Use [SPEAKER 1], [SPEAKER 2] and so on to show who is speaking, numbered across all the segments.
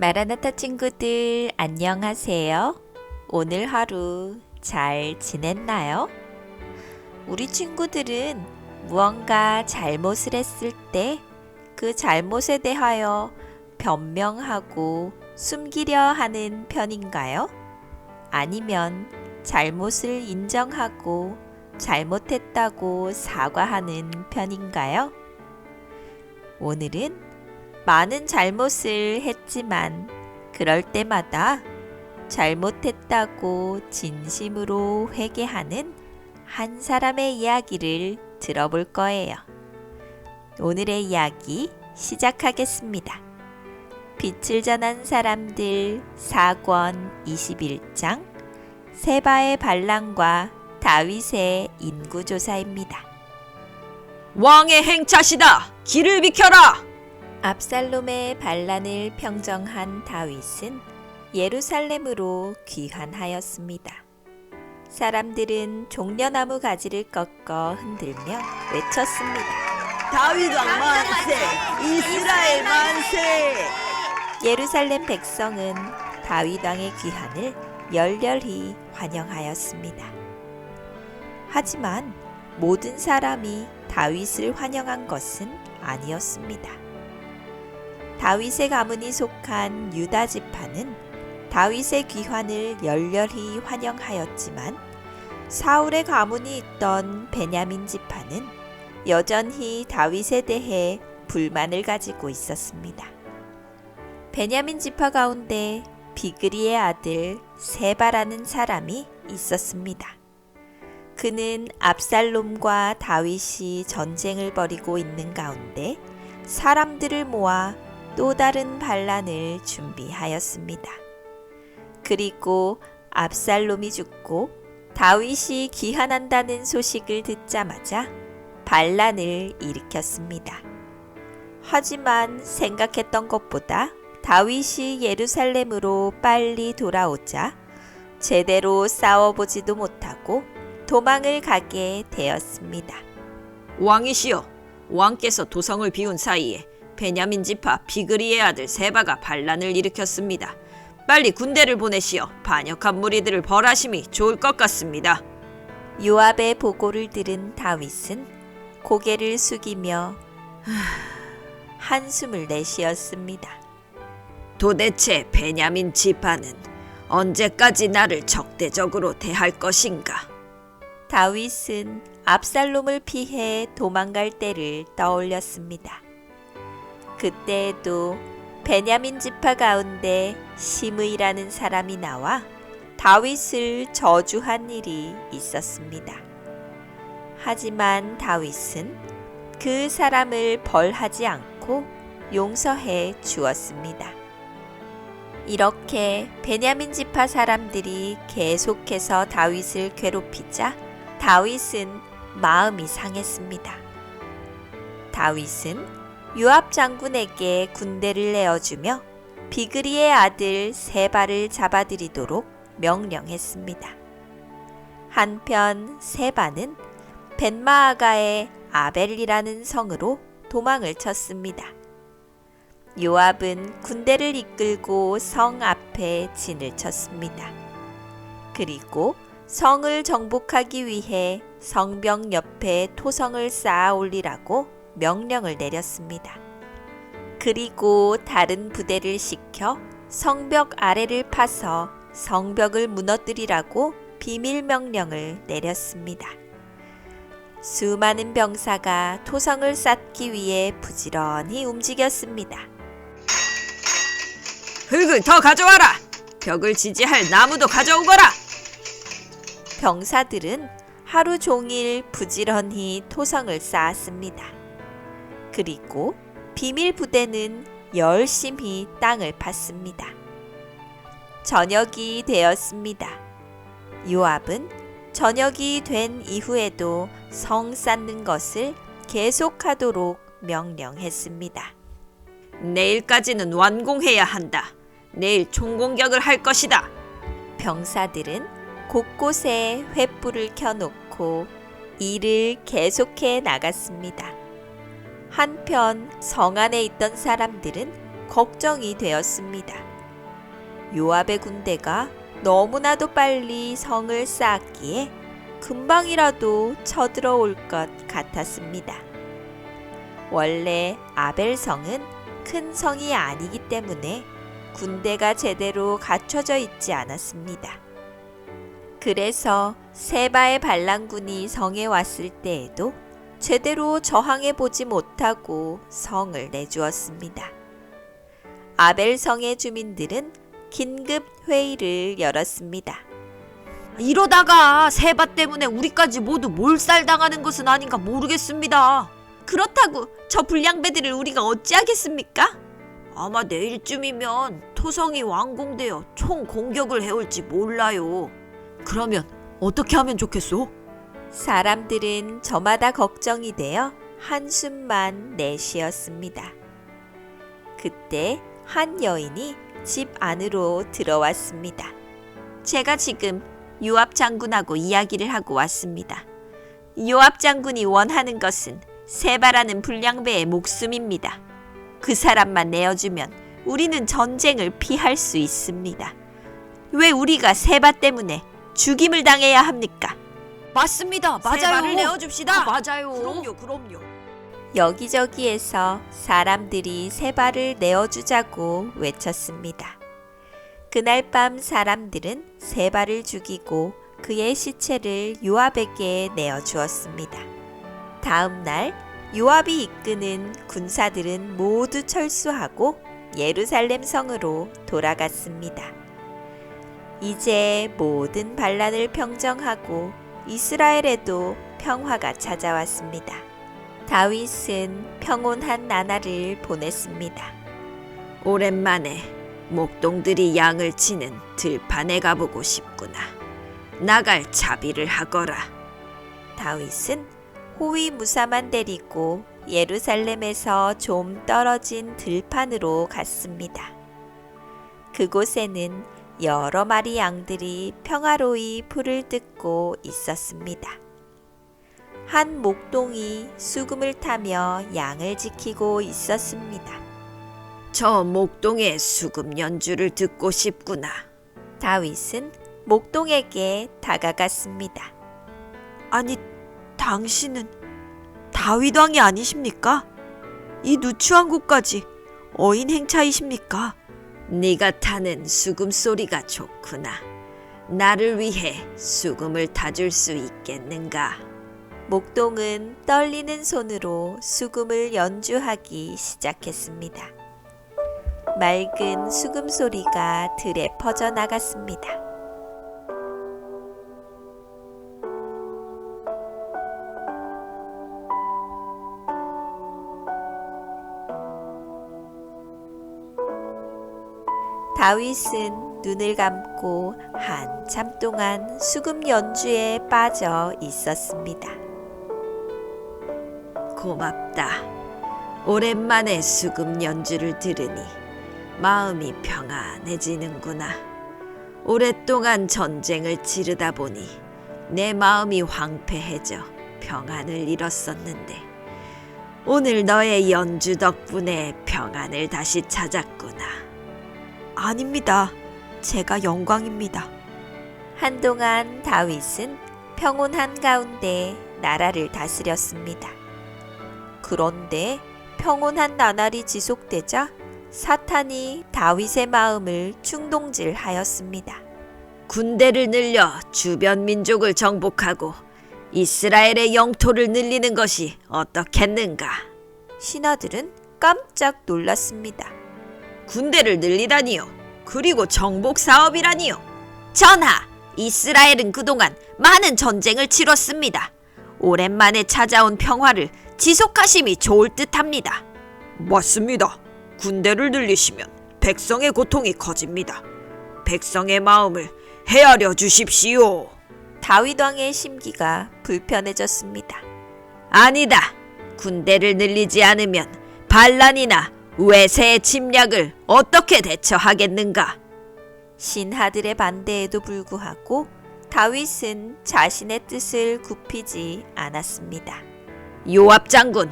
[SPEAKER 1] 마라나타 친구들 안녕하세요. 오늘 하루 잘 지냈나요? 우리 친구들은 무언가 잘못을 했을 때 그 잘못에 대하여 변명하고 숨기려 하는 편인가요? 아니면 잘못을 인정하고 잘못했다고 사과하는 편인가요? 오늘은 많은 잘못을 했지만 그럴 때마다 잘못했다고 진심으로 회개하는 한 사람의 이야기를 들어볼 거예요. 오늘의 이야기 시작하겠습니다. 빛을 전한 사람들 4권 21장 세바의 반란과 다윗의 인구조사입니다.
[SPEAKER 2] 왕의 행차시다! 길을 비켜라!
[SPEAKER 1] 압살롬의 반란을 평정한 다윗은 예루살렘으로 귀환하였습니다. 사람들은 종려나무 가지를 꺾어 흔들며 외쳤습니다.
[SPEAKER 2] 다윗 왕 만세! 이스라엘 만세!
[SPEAKER 1] 예루살렘 백성은 다윗 왕의 귀환을 열렬히 환영하였습니다. 하지만 모든 사람이 다윗을 환영한 것은 아니었습니다. 다윗의 가문이 속한 유다 지파는 다윗의 귀환을 열렬히 환영하였지만 사울의 가문이 있던 베냐민 지파는 여전히 다윗에 대해 불만을 가지고 있었습니다. 베냐민 지파 가운데 비그리의 아들 세바라는 사람이 있었습니다. 그는 압살롬과 다윗이 전쟁을 벌이고 있는 가운데 사람들을 모아 또 다른 반란을 준비하였습니다. 그리고 압살롬이 죽고 다윗이 귀환한다는 소식을 듣자마자 반란을 일으켰습니다. 하지만 생각했던 것보다 다윗이 예루살렘으로 빨리 돌아오자 제대로 싸워보지도 못하고 도망을 가게 되었습니다.
[SPEAKER 2] 왕이시여, 왕께서 도성을 비운 사이에 베냐민 지파 비그리의 아들 세바가 반란을 일으켰습니다. 빨리 군대를 보내시어 반역한 무리들을 벌하심이 좋을 것 같습니다.
[SPEAKER 1] 요압의 보고를 들은 다윗은 고개를 숙이며 한숨을 내쉬었습니다.
[SPEAKER 2] 도대체 베냐민 지파는 언제까지 나를 적대적으로 대할 것인가?
[SPEAKER 1] 다윗은 압살롬을 피해 도망갈 때를 떠올렸습니다. 그때에도 베냐민 지파 가운데 시므이라는 사람이 나와 다윗을 저주한 일이 있었습니다. 하지만 다윗은 그 사람을 벌하지 않고 용서해 주었습니다. 이렇게 베냐민 지파 사람들이 계속해서 다윗을 괴롭히자 다윗은 마음이 상했습니다. 다윗은 요압 장군에게 군대를 내어주며 비그리의 아들 세바를 잡아들이도록 명령했습니다. 한편 세바는 벤마아가의 아벨리라는 성으로 도망을 쳤습니다. 요압은 군대를 이끌고 성 앞에 진을 쳤습니다. 그리고 성을 정복하기 위해 성벽 옆에 토성을 쌓아 올리라고 명령을 내렸습니다. 그리고 다른 부대를 시켜 성벽 아래를 파서 성벽을 무너뜨리라고 비밀 명령을 내렸습니다. 수많은 병사가 토성을 쌓기 위해 부지런히 움직였습니다.
[SPEAKER 2] 흙을 더 가져와라! 벽을 지지할 나무도 가져오거라!
[SPEAKER 1] 병사들은 하루 종일 부지런히 토성을 쌓았습니다. 그리고 비밀 부대는 열심히 땅을 팠습니다. 저녁이 되었습니다. 요압은 저녁이 된 이후에도 성 쌓는 것을 계속하도록 명령했습니다.
[SPEAKER 2] 내일까지는 완공해야 한다. 내일 총공격을 할 것이다.
[SPEAKER 1] 병사들은 곳곳에 횃불을 켜놓고 일을 계속해 나갔습니다. 한편 성 안에 있던 사람들은 걱정이 되었습니다. 요압의 군대가 너무나도 빨리 성을 쌓았기에 금방이라도 쳐들어올 것 같았습니다. 원래 아벨성은 큰 성이 아니기 때문에 군대가 제대로 갖춰져 있지 않았습니다. 그래서 세바의 반란군이 성에 왔을 때에도 제대로 저항해 보지 못하고 성을 내주었습니다. 아벨성의 주민들은 긴급 회의를 열었습니다.
[SPEAKER 2] 이러다가 세바 때문에 우리까지 모두 몰살당하는 것은 아닌가 모르겠습니다. 그렇다고 저 불량배들을 우리가 어찌하겠습니까? 아마 내일쯤이면 토성이 완공되어 총 공격을 해올지 몰라요. 그러면 어떻게 하면 좋겠소?
[SPEAKER 1] 사람들은 저마다 걱정이 되어 한숨만 내쉬었습니다. 그때 한 여인이 집 안으로 들어왔습니다. 제가 지금 요압 장군하고 이야기를 하고 왔습니다. 요압 장군이 원하는 것은 세바라는 불량배의 목숨입니다. 그 사람만 내어주면 우리는 전쟁을 피할 수 있습니다. 왜 우리가 세바 때문에 죽임을 당해야 합니까?
[SPEAKER 2] 맞습니다. 맞아요.
[SPEAKER 1] 세바를 내어줍시다.
[SPEAKER 2] 맞아요. 그럼요.
[SPEAKER 1] 여기저기에서 사람들이 세바를 내어주자고 외쳤습니다. 그날 밤 사람들은 세바를 죽이고 그의 시체를 요압에게 내어주었습니다. 다음 날 요압이 이끄는 군사들은 모두 철수하고 예루살렘 성으로 돌아갔습니다. 이제 모든 반란을 평정하고 이스라엘에도 평화가 찾아왔습니다. 다윗은 평온한 나날을 보냈습니다.
[SPEAKER 2] 오랜만에 목동들이 양을 치는 들판에 가보고 싶구나. 나갈 자비를 하거라.
[SPEAKER 1] 다윗은 호위무사만 데리고 예루살렘에서 좀 떨어진 들판으로 갔습니다. 그곳에는 여러 마리 양들이 평화로이 풀을 뜯고 있었습니다. 한 목동이 수금을 타며 양을 지키고 있었습니다.
[SPEAKER 2] 저 목동의 수금 연주를 듣고 싶구나.
[SPEAKER 1] 다윗은 목동에게 다가갔습니다.
[SPEAKER 2] 아니, 당신은 다윗 왕이 아니십니까? 이 누추한 곳까지 어인 행차이십니까? 네가 타는 수금 소리가 좋구나. 나를 위해 수금을 타줄 수 있겠는가?
[SPEAKER 1] 목동은 떨리는 손으로 수금을 연주하기 시작했습니다. 맑은 수금 소리가 들에 퍼져나갔습니다. 다윗은 눈을 감고 한참 동안 수금 연주에 빠져 있었습니다.
[SPEAKER 2] 고맙다. 오랜만에 수금 연주를 들으니 마음이 평안해지는구나. 오랫동안 전쟁을 치르다 보니 내 마음이 황폐해져 평안을 잃었었는데 오늘 너의 연주 덕분에 평안을 다시 찾았구나. 아닙니다. 제가 영광입니다.
[SPEAKER 1] 한동안 다윗은 평온한 가운데 나라를 다스렸습니다. 그런데 평온한 나날이 지속되자 사탄이 다윗의 마음을 충동질하였습니다.
[SPEAKER 2] 군대를 늘려 주변 민족을 정복하고 이스라엘의 영토를 늘리는 것이 어떻겠는가?
[SPEAKER 1] 신하들은 깜짝 놀랐습니다.
[SPEAKER 2] 군대를 늘리다니요. 그리고 정복 사업이라니요. 전하, 이스라엘은 그동안 많은 전쟁을 치렀습니다. 오랜만에 찾아온 평화를 지속하심이 좋을 듯합니다. 맞습니다. 군대를 늘리시면 백성의 고통이 커집니다. 백성의 마음을 헤아려 주십시오.
[SPEAKER 1] 다윗 왕의 심기가 불편해졌습니다.
[SPEAKER 2] 아니다. 군대를 늘리지 않으면 반란이나 외세의 침략을 어떻게 대처하겠는가?
[SPEAKER 1] 신하들의 반대에도 불구하고 다윗은 자신의 뜻을 굽히지 않았습니다.
[SPEAKER 2] 요압 장군,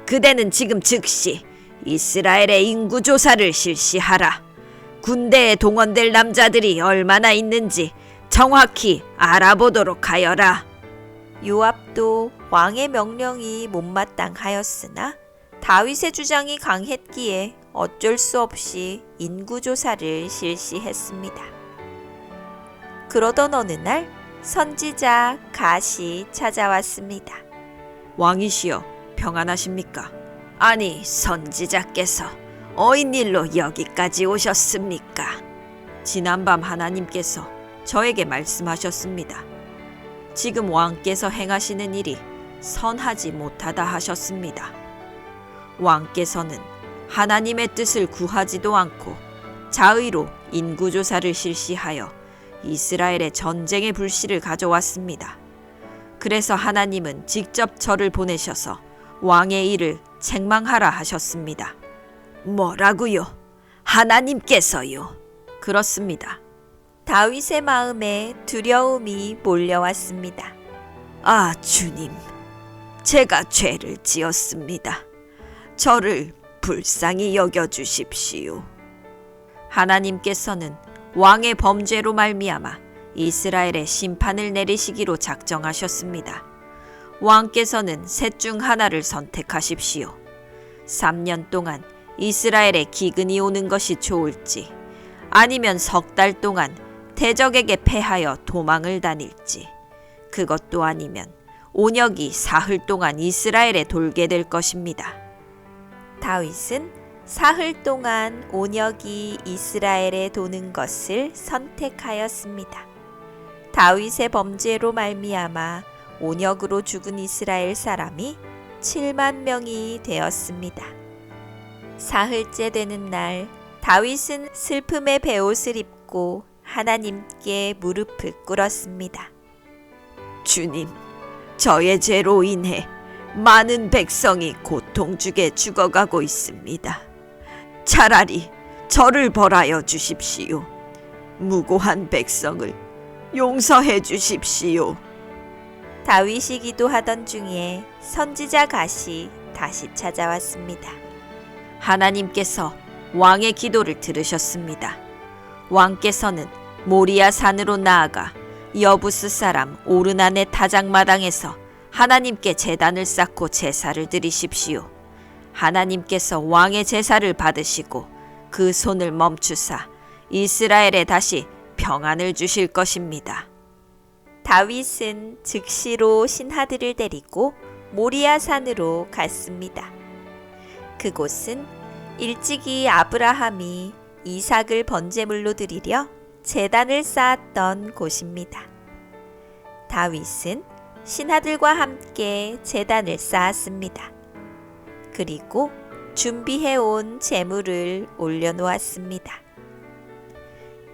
[SPEAKER 2] 그대는 지금 즉시 이스라엘의 인구 조사를 실시하라. 군대에 동원될 남자들이 얼마나 있는지 정확히 알아보도록 하여라.
[SPEAKER 1] 요압도 왕의 명령이 못마땅하였으나 다윗의 주장이 강했기에 어쩔 수 없이 인구조사를 실시했습니다. 그러던 어느 날 선지자 갓이 찾아왔습니다.
[SPEAKER 2] 왕이시여, 평안하십니까? 아니, 선지자께서 어인일로 여기까지 오셨습니까? 지난밤 하나님께서 저에게 말씀하셨습니다. 지금 왕께서 행하시는 일이 선하지 못하다 하셨습니다. 왕께서는 하나님의 뜻을 구하지도 않고 자의로 인구조사를 실시하여 이스라엘의 전쟁의 불씨를 가져왔습니다. 그래서 하나님은 직접 저를 보내셔서 왕의 일을 책망하라 하셨습니다. 뭐라고요? 하나님께서요? 그렇습니다.
[SPEAKER 1] 다윗의 마음에 두려움이 몰려왔습니다.
[SPEAKER 2] 아, 주님, 제가 죄를 지었습니다. 저를 불쌍히 여겨주십시오. 하나님께서는 왕의 범죄로 말미암아 이스라엘의 심판을 내리시기로 작정하셨습니다. 왕께서는 셋 중 하나를 선택하십시오. 3년 동안 이스라엘에 기근이 오는 것이 좋을지, 아니면 석 달 동안 대적에게 패하여 도망을 다닐지, 그것도 아니면 온역이 사흘 동안 이스라엘에 돌게 될 것입니다.
[SPEAKER 1] 다윗은 사흘 동안 온역이 이스라엘에 도는 것을 선택하였습니다. 다윗의 범죄로 말미암아 온역으로 죽은 이스라엘 사람이 7만 명이 되었습니다. 사흘째 되는 날 다윗은 슬픔의 베옷을 입고 하나님께 무릎을 꿇었습니다.
[SPEAKER 2] 주님, 저의 죄로 인해 많은 백성이 고통 중에 죽어가고 있습니다. 차라리 저를 벌하여 주십시오. 무고한 백성을 용서해 주십시오.
[SPEAKER 1] 다윗이 기도하던 중에 선지자 갓이 다시 찾아왔습니다.
[SPEAKER 2] 하나님께서 왕의 기도를 들으셨습니다. 왕께서는 모리아 산으로 나아가 여부스 사람 오르난의 타작마당에서 하나님께 제단을 쌓고 제사를 드리십시오. 하나님께서 왕의 제사를 받으시고 그 손을 멈추사 이스라엘에 다시 평안을 주실 것입니다.
[SPEAKER 1] 다윗은 즉시로 신하들을 데리고 모리아 산으로 갔습니다. 그곳은 일찍이 아브라함이 이삭을 번제물로 드리려 제단을 쌓았던 곳입니다. 다윗은 신하들과 함께 제단을 쌓았습니다. 그리고 준비해온 제물을 올려놓았습니다.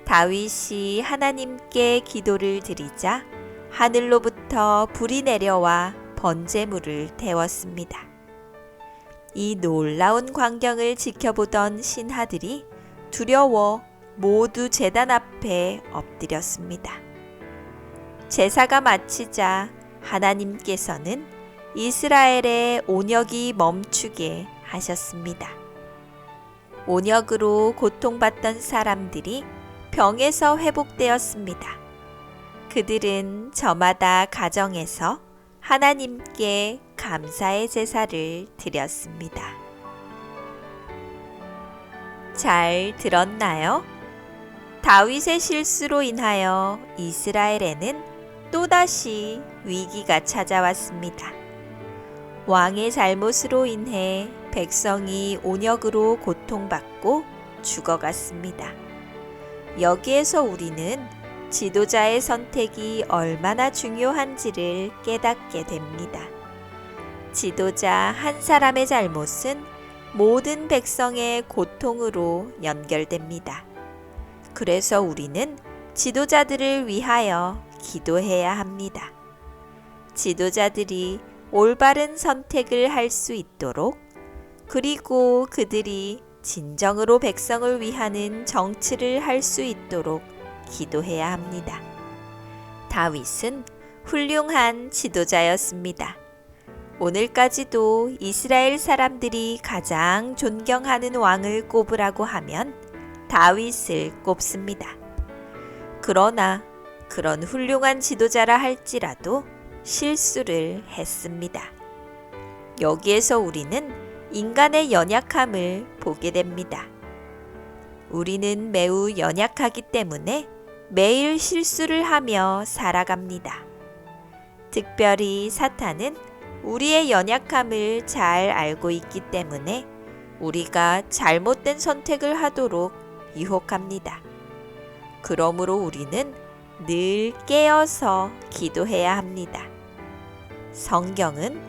[SPEAKER 1] 다윗이 하나님께 기도를 드리자 하늘로부터 불이 내려와 번제물을 태웠습니다. 이 놀라운 광경을 지켜보던 신하들이 두려워 모두 제단 앞에 엎드렸습니다. 제사가 마치자 하나님께서는 이스라엘의 온역이 멈추게 하셨습니다. 온역으로 고통받던 사람들이 병에서 회복되었습니다. 그들은 저마다 가정에서 하나님께 감사의 제사를 드렸습니다. 잘 들었나요? 다윗의 실수로 인하여 이스라엘에는 또다시 위기가 찾아왔습니다. 왕의 잘못으로 인해 백성이 온역으로 고통받고 죽어갔습니다. 여기에서 우리는 지도자의 선택이 얼마나 중요한지를 깨닫게 됩니다. 지도자 한 사람의 잘못은 모든 백성의 고통으로 연결됩니다. 그래서 우리는 지도자들을 위하여 기도해야 합니다. 지도자들이 올바른 선택을 할 수 있도록, 그리고 그들이 진정으로 백성을 위하는 정치를 할 수 있도록 기도해야 합니다. 다윗은 훌륭한 지도자였습니다. 오늘까지도 이스라엘 사람들이 가장 존경하는 왕을 꼽으라고 하면 다윗을 꼽습니다. 그러나 그런 훌륭한 지도자라 할지라도 실수를 했습니다. 여기에서 우리는 인간의 연약함을 보게 됩니다. 우리는 매우 연약하기 때문에 매일 실수를 하며 살아갑니다. 특별히 사탄은 우리의 연약함을 잘 알고 있기 때문에 우리가 잘못된 선택을 하도록 유혹합니다. 그러므로 우리는 늘 깨어서 기도해야 합니다. 성경은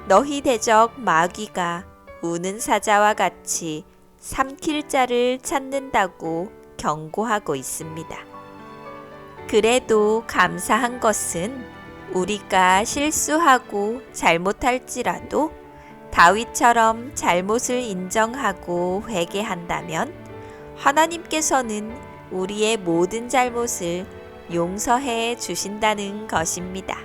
[SPEAKER 1] 너희 대적 마귀가 우는 사자와 같이 삼킬 자를 찾는다고 경고하고 있습니다. 그래도 감사한 것은 우리가 실수하고 잘못할지라도 다윗처럼 잘못을 인정하고 회개한다면 하나님께서는 우리의 모든 잘못을 용서해 주신다는 것입니다.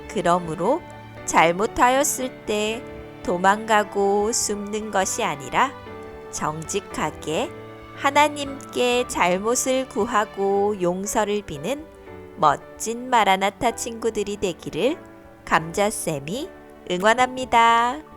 [SPEAKER 1] 그러므로 잘못하였을 때 도망가고 숨는 것이 아니라 정직하게 하나님께 잘못을 구하고 용서를 비는 멋진 마라나타 친구들이 되기를 감자쌤이 응원합니다.